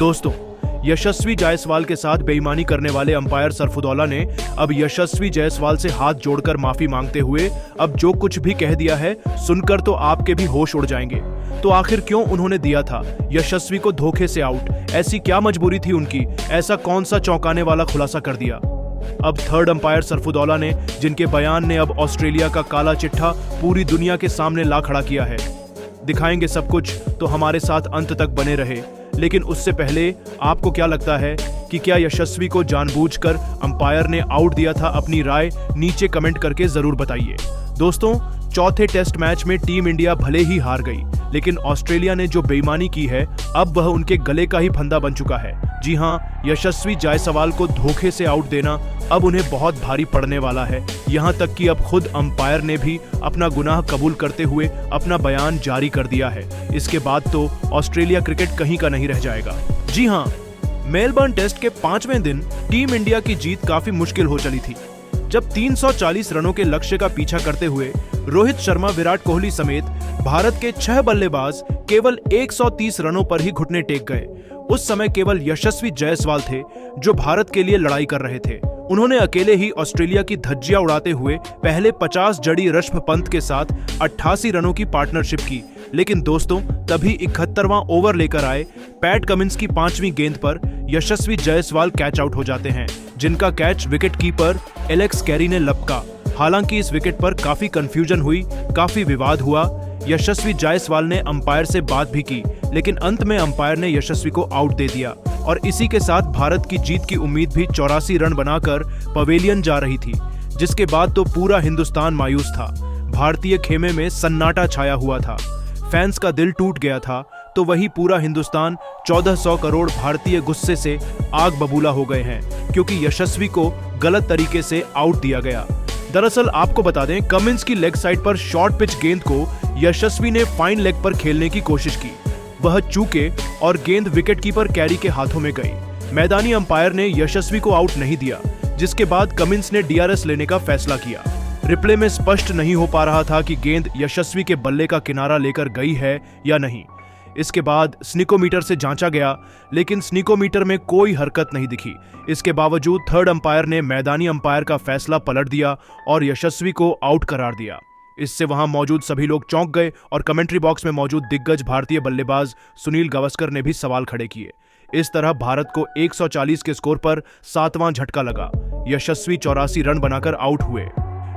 दोस्तों, यशस्वी जायसवाल के साथ बेईमानी करने वाले अंपायर सरफुदौला ने अब यशस्वी जायसवाल से हाथ जोड़कर माफी मांगते हुए अब जो कुछ भी कह दिया है सुनकर तो आपके भी होश उड़ जाएंगे। तो आखिर क्यों उन्होंने दिया था यशस्वी को धोखे से आउट? ऐसी क्या मजबूरी थी उनकी? ऐसा कौन सा चौंकाने वाला खुलासा कर दिया? अब थर्ड अंपायर सरफुदौला ने, जिनके बयान ने अब ऑस्ट्रेलिया का काला चिट्ठा पूरी दुनिया के सामने ला खड़ा किया है। दिखाएंगे सब कुछ, तो हमारे साथ अंत तक बने रहे। लेकिन उससे पहले आपको क्या लगता है कि क्या यशस्वी को जानबूझकर अंपायर ने आउट दिया था? अपनी राय नीचे कमेंट करके जरूर बताइए। दोस्तों, चौथे टेस्ट मैच में टीम इंडिया भले ही हार गई, लेकिन ऑस्ट्रेलिया ने जो बेईमानी की है अब वह उनके गले का ही फंदा बन चुका है। जी हां, यशस्वी जायसवाल को धोखे से आउट देना अब उन्हें बहुत भारी पड़ने वाला है। यहां तक कि अब खुद अंपायर ने भी अपना गुनाह कबूल करते हुए अपना बयान जारी कर दिया है। इसके बाद तो ऑस्ट्रेलिया क्रिकेट कहीं का नहीं रह जाएगा। जी हां, मेलबर्न टेस्ट के 5वें दिन टीम इंडिया की जीत काफी मुश्किल हो चली थी, जब 340 रनों के लक्ष्य का पीछा करते हुए रोहित शर्मा, विराट कोहली समेत भारत के 6 बल्लेबाज केवल 130 रनों पर ही घुटने टेक गए। उस समय केवल यशस्वी जायसवाल थे जो भारत के लिए लड़ाई कर रहे थे। उन्होंने अकेले ही ऑस्ट्रेलिया की धज्जियां उड़ाते हुए पहले 50 जड़ी ऋषभ पंत के साथ 88 रनों की पार्टनरशिप की। लेकिन दोस्तों, तभी 71वां ओवर लेकर आए पैट कमिंस की 5वीं गेंद पर यशस्वी जायसवाल कैच आउट हो जाते हैं, जिनका catch wicket keeper Alex Carey ने लपका। हालांकि इस विकेट पर काफी कंफ्यूजन हुई, काफी विवाद हुआ। यशस्वी जायसवाल ने अंपायर से बात भी की, लेकिन अंत में अंपायर ने यशस्वी को आउट दे दिया और इसी के साथ भारत की जीत की उम्मीद भी 84 रन बनाकर पवेलियन जा रही थी, जिसके बाद तो पूरा हिंदुस्तान मायूस था। भारतीय खेमे में सन्नाटा छाया हुआ था, फैंस का दिल टूट गया था, तो वही पूरा हिंदुस्तान 1400 करोड़ भारतीय गुस्से से आग बबूला हो गए हैं, क्योंकि यशस्वी को गलत तरीके से आउट दिया गया। दरअसल आपको बता दें, कमिंस की लेग साइड पर शॉर्ट पिच गेंद को यशस्वी ने फाइन लेग पर खेलने की कोशिश की। वह चूके और गेंद विकेटकीपर कैरी के हाथों में गई। मैदानी अंपायर ने यशस्वी को आउट नहीं दिया, जिसके बाद कमिंस ने डीआरएस लेने का फैसला किया। रिप्ले में स्पष्ट नहीं हो पा रहा था कि गेंद यशस्वी के बल्ले का किनारा लेकर गई है या नहीं। इसके बाद स्निकोमीटर से जांचा गया, लेकिन स्निकोमीटर में कोई हरकत नहीं दिखी। इसके बावजूद थर्ड अंपायर ने मैदानी अंपायर का फैसला पलट दिया और यशस्वी को आउट करार दिया। इससे वहां मौजूद सभी लोग चौंक गए और कमेंट्री बॉक्स में मौजूद दिग्गज भारतीय बल्लेबाज सुनील गावस्कर ने भी सवाल खड़े किए। इस तरह भारत को 140 के स्कोर पर 7वां झटका लगा। यशस्वी 84 रन बनाकर आउट हुए।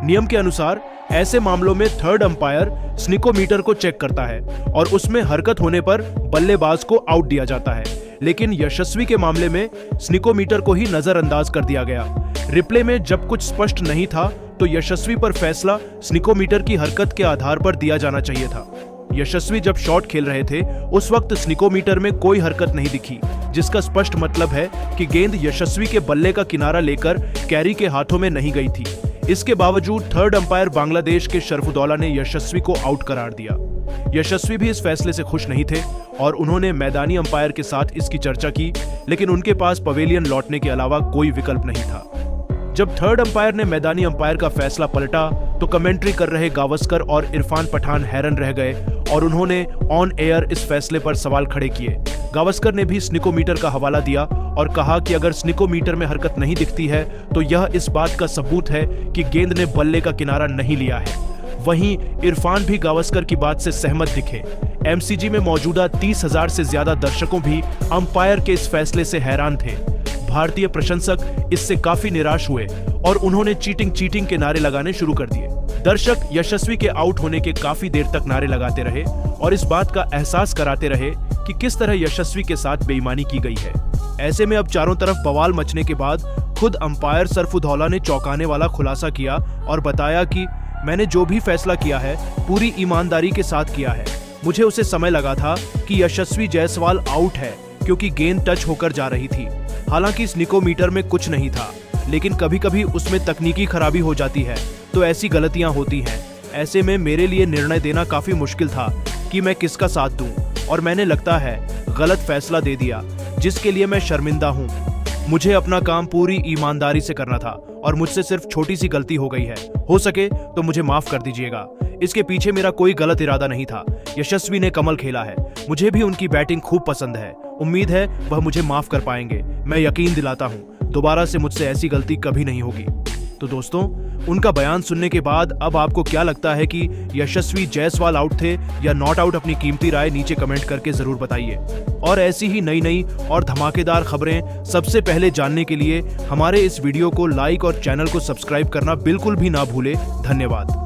नियम के अनुसार ऐसे मामलों में थर्ड अंपायर स्निकोमीटर को चेक करता है और उसमें हरकत होने पर बल्लेबाज को आउट दिया जाता है, लेकिन यशस्वी के मामले में स्निकोमीटर को ही नजरअंदाज कर दिया गया। रिप्ले में जब कुछ स्पष्ट नहीं था, तो यशस्वी पर फैसला स्निकोमीटर की हरकत के आधार पर दिया जाना चाहिए था। यशस्वी जब शॉट खेल रहे थे, उस वक्त स्निकोमीटर में कोई हरकत नहीं दिखी, जिसका स्पष्ट मतलब है कि गेंद यशस्वी के बल्ले का किनारा लेकर कैरी के हाथों में नहीं गई थी। इसके बावजूद थर्ड अंपायर बांग्लादेश के शरफुदौला ने यशस्वी को आउट करार दिया। यशस्वी भी इस फैसले से खुश नहीं थे और उन्होंने मैदानी अंपायर के साथ इसकी चर्चा की, लेकिन उनके पास पवेलियन लौटने के अलावा कोई विकल्प नहीं था। जब थर्ड अंपायर ने मैदानी अंपायर का फैसला पलटा, तो कमेंट्री कर रहे गावस्कर और इरफान पठान हैरान रह गए और उन्होंने ऑन एयर इस फैसले पर सवाल खड़े किए। गावस्कर ने भी स्निकोमीटर का हवाला दिया और कहा कि अगर स्निकोमीटर में हरकत नहीं दिखती है, तो यह इस बात का सबूत है कि गेंद ने बल्ले का किनारा नहीं लिया है। वहीं इरफान भी गावस्कर की बात से सहमत दिखे। एमसीजी में मौजूदा 30,000 से ज्यादा दर्शकों भी अंपायर के इस फैसले से हैरान थे। भारतीय प्रशंसक इससे काफी निराश हुए और उन्होंने चीटिंग के नारे लगाने शुरू कर दिए। दर्शक यशस्वी के आउट होने के काफी देर तक नारे लगाते रहे और इस बात का एहसास कराते रहे कि किस तरह यशस्वी के साथ बेईमानी की गई है। ऐसे में अब चारों तरफ बवाल मचने के बाद खुद अंपायर सरफुदौला ने चौंकाने वाला खुलासा किया और बताया कि मैंने जो भी फैसला किया है पूरी ईमानदारी के साथ किया है। मुझे उसे समय लगा था कि यशस्वी जायसवाल आउट है, क्योंकि गेंद टच होकर जा रही थी। हालांकि स्निकोमीटर में कुछ नहीं था, लेकिन कभी कभी उसमें तकनीकी खराबी हो जाती है, तो ऐसी गलतियां होती हैं। ऐसे में मेरे लिए निर्णय देना काफी मुश्किल था कि मैं किसका साथ दूं, और मैंने लगता है गलत फैसला दे दिया, जिसके लिए मैं शर्मिंदा हूं। मुझे अपना काम पूरी ईमानदारी से करना था और मुझसे सिर्फ छोटी सी गलती हो गई है। हो सके तो मुझे माफ कर दीजिएगा। इसके पीछे मेरा कोई गलत इरादा नहीं था। यशस्वी ने कमल खेला है, मुझे भी उनकी बैटिंग खूब पसंद है। उम्मीद है वह मुझे माफ कर पाएंगे। मैं यकीन दिलाता हूं दोबारा से मुझसे ऐसी गलती कभी नहीं होगी। तो दोस्तों, उनका बयान सुनने के बाद अब आपको क्या लगता है कि यशस्वी जायसवाल आउट थे या नॉट आउट? अपनी कीमती राय नीचे कमेंट करके जरूर बताइए। और ऐसी ही नई और धमाकेदार खबरें सबसे पहले जानने के लिए हमारे इस वीडियो को लाइक और चैनल को सब्सक्राइब करना बिल्कुल भी ना भूले। धन्यवाद।